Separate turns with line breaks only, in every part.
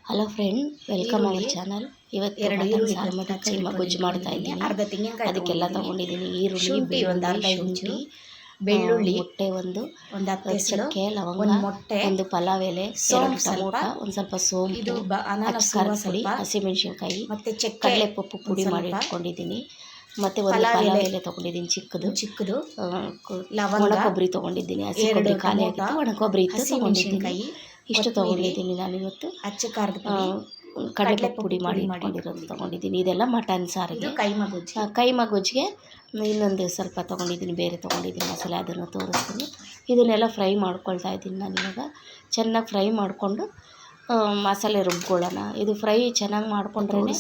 Hello friend, welcome our channel. ಇವತ್ತು mutton ಸಾರು ಮತ್ತು ಕೈಮಾ ಗೊಜ್ಜು ಮಾಡ್ತಾ ಇದ್ದೀನಿ. ಅದಕ್ಕೆಲ್ಲ ತೊಗೊಂಡಿದ್ದೀನಿ. ಈರುಳ್ಳಿ, ಒಂದು ಅರ್ಧ ಇಂಚು ಬೆಳ್ಳುಳ್ಳಿ, ಮೊಟ್ಟೆ ಒಂದು ಚಕ್ಕೆ, ಲವಂಗ, ಒಂದು ಪಲಾವ್ ಎಲೆ, 2 ಟೊಮೊಟೊ, ಒಂದು ಸ್ವಲ್ಪ ಸೋಂಪು, ಖಾರದ ಪುಡಿ, ಹಸಿಮೆಣಸಿನ್ಕಾಯಿ, ಕಡಲೆಪಪ್ಪು ಪುಡಿ ಮಾಡಿ ಇಟ್ಕೊಂಡಿದ್ದೀನಿ. ಮತ್ತು ಒಂದು ಪಲಾವ್ ಎಲೆ ತೊಗೊಂಡಿದ್ದೀನಿ ಚಿಕ್ಕದು, ಒಣ ಕೊಬ್ಬರಿ ತೊಗೊಂಡಿದ್ದೀನಿ. ಹಸಿ ಕೊಬ್ಬರಿ ಖಾಲಿ ಆಗಿತ್ತು, ಒಣ ಕೊಬ್ಬರಿ ಇತ್ತು ತೊಗೊಂಡಿದ್ದೀನಿ. ಇಷ್ಟು ತೊಗೊಂಡಿದ್ದೀನಿ ನಾನು ಇವತ್ತು. ಕಡಲೆಪಪ್ಪು ಪುಡಿ ಮಾಡಿ ಇಟ್ಕೊಂಡಿರೋದು ತೊಗೊಂಡಿದ್ದೀನಿ. ಇದೆಲ್ಲ ಮಟನ್ ಸಾರಿಗೆ. ಕೈಮಾ ಗೊಜ್ಜಿಗೆ ಇನ್ನೊಂದು ಸ್ವಲ್ಪ ತೊಗೊಂಡಿದ್ದೀನಿ, ಬೇರೆ ತೊಗೊಂಡಿದ್ದೀನಿ ಮಸಾಲೆ, ಅದನ್ನು ತೋರಿಸ್ತೀನಿ. ಇದನ್ನೆಲ್ಲ ಫ್ರೈ ಮಾಡ್ಕೊಳ್ತಾ ಇದ್ದೀನಿ ನಾನು ಇವಾಗ. ಚೆನ್ನಾಗಿ ಫ್ರೈ ಮಾಡಿಕೊಂಡು ಮಸಾಲೆ ರುಬ್ಕೊಳ್ಳೋಣ. ಇದು ಫ್ರೈ ಚೆನ್ನಾಗಿ ಮಾಡಿಕೊಂಡ್ರೆ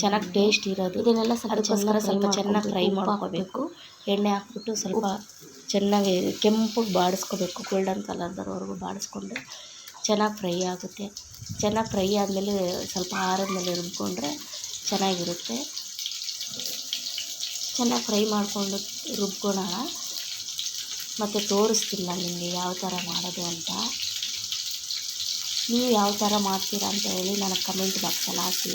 ಚೆನ್ನಾಗಿ ಟೇಸ್ಟ್ ಇರೋದು. ಇದನ್ನೆಲ್ಲ ಅದಕ್ಕೋಸ್ಕರ ಸ್ವಲ್ಪ ಚೆನ್ನಾಗಿ ಫ್ರೈ ಮಾಡ್ಕೋಬೇಕು. ಎಣ್ಣೆ ಹಾಕ್ಬಿಟ್ಟು ಸ್ವಲ್ಪ ಚೆನ್ನಾಗಿ ಕೆಂಪಗೆ ಬಾಡಿಸ್ಕೋಬೇಕು. ಗೋಲ್ಡನ್ ಕಲರ್ ಬರೋವರೆಗೂ ಬಾಡಿಸ್ಕೊಂಡು ಚೆನ್ನಾಗಿ ಫ್ರೈ ಆಗುತ್ತೆ. ಚೆನ್ನಾಗಿ ಫ್ರೈ ಆದಮೇಲೆ ಸ್ವಲ್ಪ ಆರಿದ್ಮೇಲೆ ರುಬ್ಕೊಂಡ್ರೆ ಚೆನ್ನಾಗಿರುತ್ತೆ. ಚೆನ್ನಾಗಿ ಫ್ರೈ ಮಾಡಿಕೊಂಡು ರುಬ್ಕೊಳ್ಳೋಣ. ಮತ್ತು ತೋರಿಸ್ತೀನಿ ನಾನು ನಿಮಗೆ ಯಾವ ಥರ ಮಾಡೋದು ಅಂತ. ನೀವು ಯಾವ ಥರ ಮಾಡ್ತೀರಾ ಅಂತ ಹೇಳಿ ನನಗೆ ಕಮೆಂಟ್ ಬಾಕ್ಸಲ್ಲಿ ಹಾಕಿ.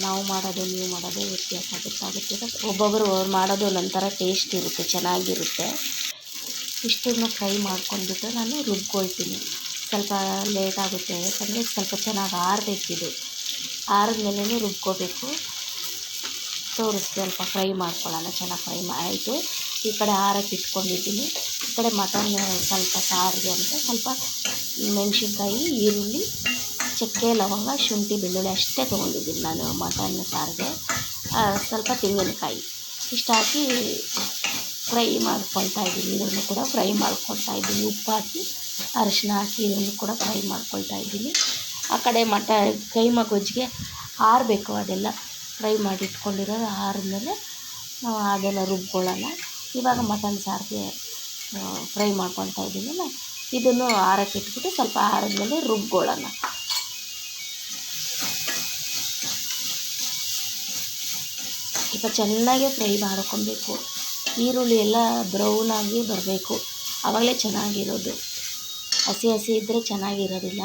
ನಾವು ಮಾಡೋದು ನೀವು ಮಾಡೋದು ವ್ಯತ್ಯಾಸ ಗೊತ್ತಾಗುತ್ತೆ. ಒಬ್ಬೊಬ್ಬರು ಅವ್ರು ಮಾಡೋದು ಒಂಥರ ಟೇಸ್ಟ್ ಇರುತ್ತೆ, ಚೆನ್ನಾಗಿರುತ್ತೆ. ಇಷ್ಟನ್ನು ಫ್ರೈ ಮಾಡ್ಕೊಂಡ್ಬಿಟ್ಟು ನಾನು ರುಬ್ಕೊಳ್ತೀನಿ. ಸ್ವಲ್ಪ ಲೇಟ್ ಆಗುತ್ತೆ, ಯಾಕಂದರೆ ಸ್ವಲ್ಪ ಚೆನ್ನಾಗಿ ಆರಬೇಕಿದು. ಆರಿದ್ಮೇಲೆ ರುಬ್ಕೋಬೇಕು. ಸ್ವಲ್ಪ ಫ್ರೈ ಮಾಡ್ಕೊಳ್ಳೋಣ. ಚೆನ್ನಾಗಿ ಫ್ರೈ ಆಯಿತು. ಈ ಕಡೆ ಆರಕ್ಕೆ ಇಟ್ಕೊಂಡಿದ್ದೀನಿ. ಈ ಕಡೆ ಮಟನ್ ಸ್ವಲ್ಪ ಸಾರಿಗೆ ಅಂತ ಸ್ವಲ್ಪ ಮೆಣಸಿನ್ಕಾಯಿ, ಈರುಳ್ಳಿ, ಚಕ್ಕೆ, ಲವಂಗ, ಶುಂಠಿ, ಬೆಳ್ಳುಳ್ಳಿ ಅಷ್ಟೇ ತೊಗೊಂಡಿದ್ದೀನಿ ನಾನು ಮಟನ್ ಸಾರಿಗೆ. ಸ್ವಲ್ಪ ತೆಂಗಿನಕಾಯಿ ಇಷ್ಟು ಹಾಕಿ ಫ್ರೈ ಮಾಡ್ಕೊಳ್ತಾ ಇದ್ದೀನಿ. ಇದನ್ನು ಕೂಡ ಫ್ರೈ ಮಾಡ್ಕೊಳ್ತಾ ಇದ್ದೀನಿ. ಉಪ್ಪು ಹಾಕಿ ಅರಿಶಿನ ಹಾಕಿ ಇದನ್ನು ಕೂಡ ಫ್ರೈ ಮಾಡ್ಕೊಳ್ತಾ ಇದ್ದೀನಿ. ಆ ಕಡೆ ಕೈಮಾ ಗೊಜ್ಜಿಗೆ ಆರಬೇಕು. ಅದೆಲ್ಲ ಫ್ರೈ ಮಾಡಿ ಇಟ್ಕೊಂಡಿರೋದು ಆರಿದ್ಮೇಲೆ ನಾವು ಅದನ್ನು ರುಬ್ಕೊಳ್ಳೋಣ. ಇವಾಗ ಮಟನ್ ಸಾರಿಗೆ ಫ್ರೈ ಮಾಡ್ಕೊಳ್ತಾ ಇದ್ದೀನಲ್ಲ, ಇದನ್ನು ಆರಕ್ಕೆ ಇಟ್ಬಿಟ್ಟು ಸ್ವಲ್ಪ ಆರಿದ್ಮೇಲೆ ರುಬ್ಕೊಳ್ಳೋಣ. ಸ್ವಲ್ಪ ಚೆನ್ನಾಗಿ ಫ್ರೈ ಮಾಡ್ಕೊಬೇಕು. ಈರುಳ್ಳಿ ಎಲ್ಲ ಬ್ರೌನಾಗಿ ಬರಬೇಕು, ಆವಾಗಲೇ ಚೆನ್ನಾಗಿರೋದು. ಹಸಿ ಇದ್ದರೆ ಚೆನ್ನಾಗಿರೋದಿಲ್ಲ.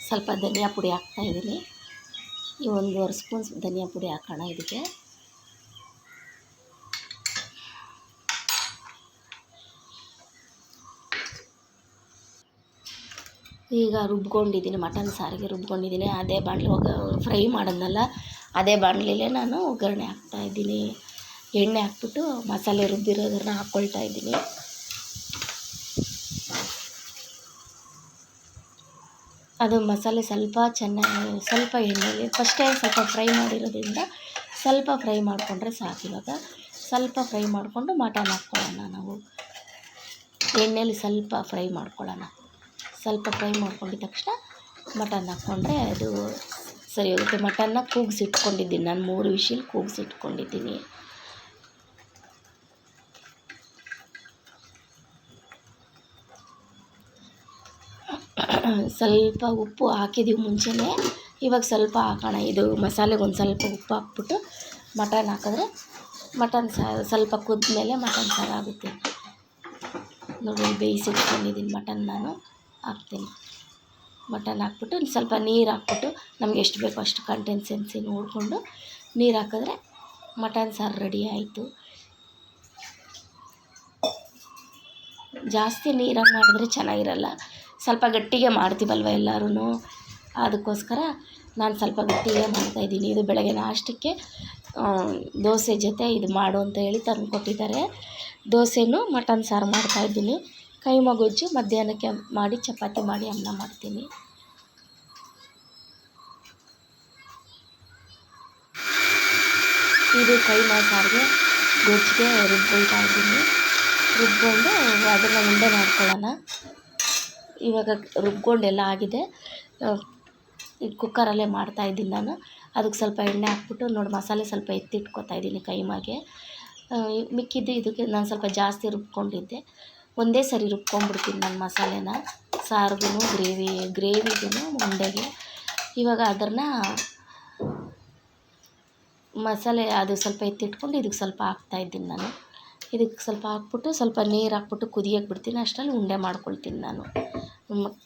ಸ್ವಲ್ಪ ಧನಿಯಾ ಪುಡಿ ಹಾಕ್ತಾಯಿದ್ದೀನಿ. ಈ 1.5 ಸ್ಪೂನ್ ಧನಿಯಾ ಪುಡಿ ಹಾಕೋಣ ಇದಕ್ಕೆ. ಈಗ ರುಬ್ಕೊಂಡಿದ್ದೀನಿ, ಮಟನ್ ಸಾರಿಗೆ ರುಬ್ಕೊಂಡಿದ್ದೀನಿ. ಅದೇ ಬಾಣಲಿ ಫ್ರೈ ಮಾಡೋದಲ್ಲ, ಅದೇ ಬಾಣಲಿಲೇ ನಾನು ಒಗ್ಗರಣೆ ಹಾಕ್ತಾಯಿದ್ದೀನಿ. ಎಣ್ಣೆ ಹಾಕ್ಬಿಟ್ಟು ಮಸಾಲೆ ರುಬ್ಬಿರೋದನ್ನು ಹಾಕ್ಕೊಳ್ತಾ ಇದ್ದೀನಿ. ಅದು ಮಸಾಲೆ ಸ್ವಲ್ಪ ಎಣ್ಣೆಯಲ್ಲಿ ಫಸ್ಟೇ ಸ್ವಲ್ಪ ಫ್ರೈ ಮಾಡಿರೋದ್ರಿಂದ ಸ್ವಲ್ಪ ಫ್ರೈ ಮಾಡಿಕೊಂಡ್ರೆ ಸಾಕು. ಇವಾಗ ಸ್ವಲ್ಪ ಫ್ರೈ ಮಾಡಿಕೊಂಡು ಮಟನ್ ಹಾಕ್ಕೊಳ್ಳೋಣ. ನಾವು ಎಣ್ಣೆಯಲ್ಲಿ ಸ್ವಲ್ಪ ಫ್ರೈ ಮಾಡ್ಕೊಳ್ಳೋಣ. ಸ್ವಲ್ಪ ಫ್ರೈ ಮಾಡ್ಕೊಂಡಿದ್ದ ತಕ್ಷಣ ಮಟನ್ ಹಾಕ್ಕೊಂಡ್ರೆ ಅದು ಸರಿ ಹೋಗುತ್ತೆ. ಮಟನ್ನ ಕೂಗಿಸಿಟ್ಕೊಂಡಿದ್ದೀನಿ ನಾನು, 3 ವಿಷಿಲ್ ಕೂಗಿಸಿಟ್ಕೊಂಡಿದ್ದೀನಿ. ಸ್ವಲ್ಪ ಉಪ್ಪು ಹಾಕಿದ್ದೀವಿ ಮುಂಚೆನೇ, ಇವಾಗ ಸ್ವಲ್ಪ ಹಾಕೋಣ. ಇದು ಮಸಾಲೆಗೆ ಒಂದು ಸ್ವಲ್ಪ ಉಪ್ಪು ಹಾಕ್ಬಿಟ್ಟು ಮಟನ್ ಹಾಕಿದ್ರೆ ಮಟನ್ ಸಾರು ಸ್ವಲ್ಪ ಕುದ್ಮೇಲೆ ಮಟನ್ ಸಾರು ಆಗುತ್ತೆ. ನೋಡಿ, ಬೇಯಿಸಿಟ್ಕೊಂಡಿದ್ದೀನಿ ಮಟನ್ ನಾನು ಹಾಕ್ತೀನಿ. ಮಟನ್ ಹಾಕ್ಬಿಟ್ಟು ಸ್ವಲ್ಪ ನೀರು ಹಾಕ್ಬಿಟ್ಟು ನಮ್ಗೆ ಎಷ್ಟು ಬೇಕೋ ಅಷ್ಟು ಕನ್ಸಿಸ್ಟೆನ್ಸಿ ನೋಡಿಕೊಂಡು ನೀರು ಹಾಕಿದ್ರೆ ಮಟನ್ ಸಾರು ರೆಡಿ ಆಯಿತು. ಜಾಸ್ತಿ ನೀರಾಗಿ ಮಾಡಿದ್ರೆ ಚೆನ್ನಾಗಿರಲ್ಲ. ಸ್ವಲ್ಪ ಗಟ್ಟಿಗೆ ಮಾಡ್ತೀವಲ್ವ ಎಲ್ಲರೂ, ಅದಕ್ಕೋಸ್ಕರ ನಾನು ಸ್ವಲ್ಪ ಗಟ್ಟಿಗೆ ಮಾಡ್ತಾಯಿದ್ದೀನಿ. ಇದು ಬೆಳಗ್ಗೆ ನಾಷ್ಟಕ್ಕೆ ದೋಸೆ ಜೊತೆ ಇದು ಮಾಡು ಅಂತ ಹೇಳಿ ತಂದು ಕೊಟ್ಟಿದ್ದಾರೆ. ದೋಸೆನೂ ಮಟನ್ ಸಾರು ಮಾಡ್ತಾಯಿದ್ದೀನಿ. ಕೈಮಾ ಗೊಜ್ಜು ಮಧ್ಯಾಹ್ನಕ್ಕೆ ಮಾಡಿ ಚಪಾತಿ ಮಾಡಿ ಅನ್ನ ಮಾಡ್ತೀನಿ. ಇದು ಕೈಮಾ ಸಾರಿಗೆ ಗೊಜ್ಜಿಗೆ ರುಬ್ಕೊಳ್ತಾ ಇದ್ದೀನಿ. ರುಬ್ಕೊಂಡು ಅದನ್ನು ಉಂಡೆ ಮಾಡ್ಕೊಳ್ಳೋಣ. ಇವಾಗ ರುಬ್ಕೊಂಡೆಲ್ಲ ಆಗಿದೆ. ಕುಕ್ಕರಲ್ಲೇ ಮಾಡ್ತಾಯಿದ್ದೀನಿ ನಾನು. ಅದಕ್ಕೆ ಸ್ವಲ್ಪ ಎಣ್ಣೆ ಹಾಕ್ಬಿಟ್ಟು ನೋಡಿ ಮಸಾಲೆ ಸ್ವಲ್ಪ ಎತ್ತಿಟ್ಕೊತಾ ಇದ್ದೀನಿ ಕೈಮಾಗೆ. ಮಿಕ್ಕಿದ್ದು ಇದಕ್ಕೆ ನಾನು ಸ್ವಲ್ಪ ಜಾಸ್ತಿ ರುಬ್ಕೊಂಡಿದ್ದೆ. ಒಂದೇ ಸರಿ ರುಬ್ಕೊಂಡ್ಬಿಡ್ತೀನಿ ನಾನು ಮಸಾಲೆನ, ಸಾರಿಗೂ ಗ್ರೇವಿಗೂ ಉಂಡೆಗೆ. ಇವಾಗ ಅದನ್ನು ಮಸಾಲೆ ಅದು ಸ್ವಲ್ಪ ಎತ್ತಿಟ್ಕೊಂಡು ಇದಕ್ಕೆ ಸ್ವಲ್ಪ ಹಾಕ್ತಾಯಿದ್ದೀನಿ ನಾನು. ಇದಕ್ಕೆ ಸ್ವಲ್ಪ ಹಾಕ್ಬಿಟ್ಟು ಸ್ವಲ್ಪ ನೀರು ಹಾಕ್ಬಿಟ್ಟು ಕುದಿಯೋಕ್ಕೆ ಬಿಡ್ತೀನಿ. ಅಷ್ಟರಲ್ಲಿ ಉಂಡೆ ಮಾಡ್ಕೊಳ್ತೀನಿ. ನಾನು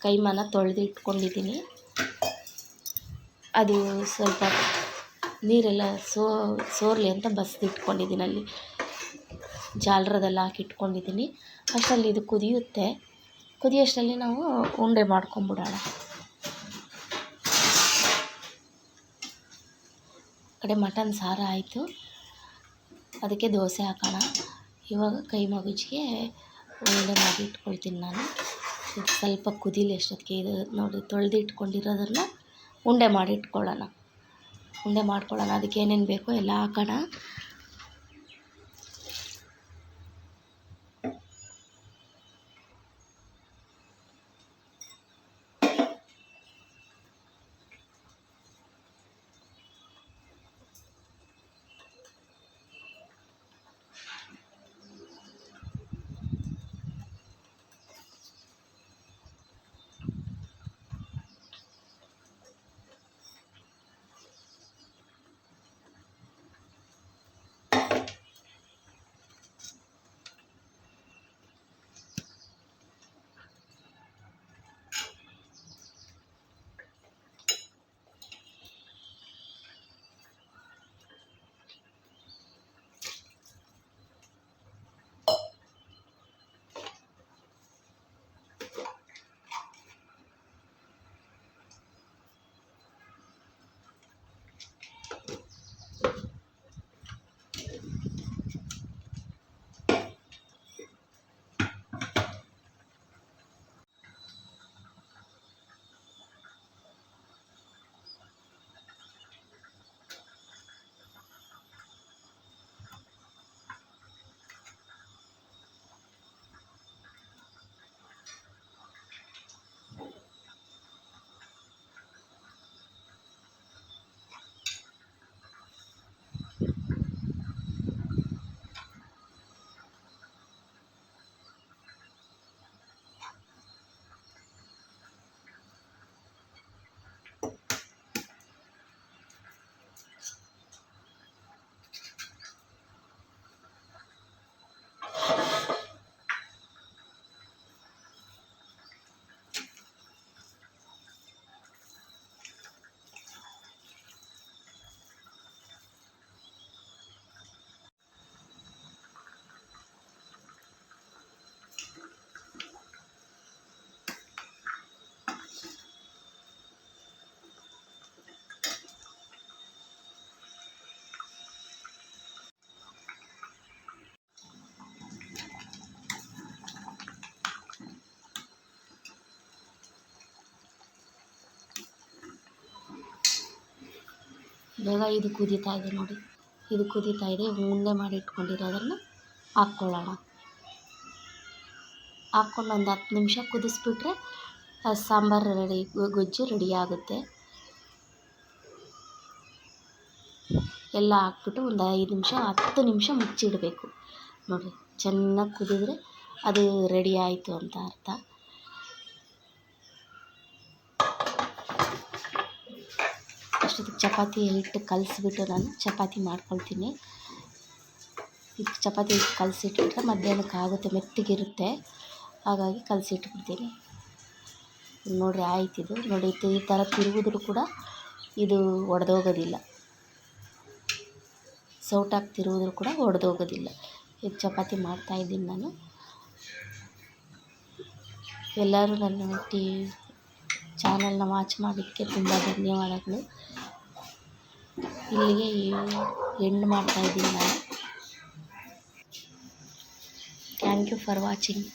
ಕೈಮಾನ ತೊಳೆದು ಇಟ್ಕೊಂಡಿದ್ದೀನಿ. ಅದು ಸ್ವಲ್ಪ ನೀರೆಲ್ಲ ಸೋರಲಿ ಅಂತ ಬಸ್ದು ಇಟ್ಕೊಂಡಿದ್ದೀನಿ. ಅಲ್ಲಿ ಜಾಲರದಲ್ಲಿ ಹಾಕಿ ಇಟ್ಕೊಂಡಿದ್ದೀನಿ. ಅಷ್ಟರಲ್ಲಿ ಇದು ಕುದಿಯುತ್ತೆ. ಕುದಿಯೋಷ್ಟರಲ್ಲಿ ನಾವು ಉಂಡೆ ಮಾಡ್ಕೊಂಬಿಡೋಣ. ಕಡೆ ಮಟನ್ ಸಾರು ಆಯಿತು, ಅದಕ್ಕೆ ದೋಸೆ ಹಾಕೋಣ. ಇವಾಗ ಕೈಮಾ ಗುಜ್ಜಿಗೆ ಉಂಡೆ ಮಾಡಿ ಇಟ್ಕೊಳ್ತೀನಿ ನಾನು. ಇದು ಸ್ವಲ್ಪ ಕುದೀಲಿ ಅಷ್ಟೊತ್ತಿಗೆ. ಇದು ನೋಡಿ ತೊಳೆದು ಇಟ್ಕೊಂಡಿರೋದನ್ನು ಉಂಡೆ ಮಾಡಿ ಇಟ್ಕೊಳ್ಳೋಣ. ಅದಕ್ಕೆ ಏನೇನು ಬೇಕೋ ಎಲ್ಲ ಹಾಕೋಣ. ಬೇಗ ಇದು ಕುದೀತಾ ಇದೆ ನೋಡಿ. ಇದು ಕುದೀತಾ ಇದೆ. ಉಂಡೆ ಮಾಡಿ ಇಟ್ಕೊಂಡಿರೋದನ್ನು ಹಾಕ್ಕೊಳ್ಳೋಣ. ಹಾಕ್ಕೊಂಡು ಒಂದು 10 ನಿಮಿಷ ಕುದಿಸ್ಬಿಟ್ರೆ ಸಾಂಬಾರು ರೆಡಿ, ಗೊಜ್ಜು ರೆಡಿ ಆಗುತ್ತೆ. ಎಲ್ಲ ಹಾಕ್ಬಿಟ್ಟು ಒಂದು 5 ನಿಮಿಷ 10 ನಿಮಿಷ ಮುಚ್ಚಿಡಬೇಕು ನೋಡಿ. ಚೆನ್ನಾಗಿ ಕುದಿದ್ರೆ ಅದು ರೆಡಿ ಆಯಿತು ಅಂತ ಅರ್ಥ. ಅಷ್ಟೊತ್ತಿಗೆ ಚಪಾತಿ ಹಿಟ್ಟು ಕಲಸಿಬಿಟ್ಟು ನಾನು ಚಪಾತಿ ಮಾಡ್ಕೊಳ್ತೀನಿ. ಇದು ಚಪಾತಿ ಹಿಟ್ಟು ಕಲಸಿಟ್ಬಿಟ್ರೆ ಮಧ್ಯಾಹ್ನಕ್ಕೆ ಆಗುತ್ತೆ, ಮೆತ್ತಗಿರುತ್ತೆ. ಹಾಗಾಗಿ ಕಲಸಿಟ್ಬಿಡ್ತೀನಿ. ನೋಡಿರಿ ಆಯ್ತಿದು ನೋಡಿ. ಈ ಥರ ತಿರುಗಿದ್ರು ಕೂಡ ಇದು ಒಡೆದೋಗೋದಿಲ್ಲ. ಸೌಟಾಗಿ ತಿರುಗಿದ್ರು ಕೂಡ ಒಡೆದೋಗೋದಿಲ್ಲ. ಈಗ ಚಪಾತಿ ಮಾಡ್ತಾಯಿದ್ದೀನಿ ನಾನು. ಎಲ್ಲರೂ ನನ್ನ ಚಾನಲ್ನ ವಾಚ್ ಮಾಡೋದಕ್ಕೆ ತುಂಬ ಧನ್ಯವಾದಗಳು. ಇಲ್ಲಿಗೆ ಎಂಡ್ ಮಾಡ್ತಾಯಿದ್ದೀನಿ ನಾನು. Thank you for watching.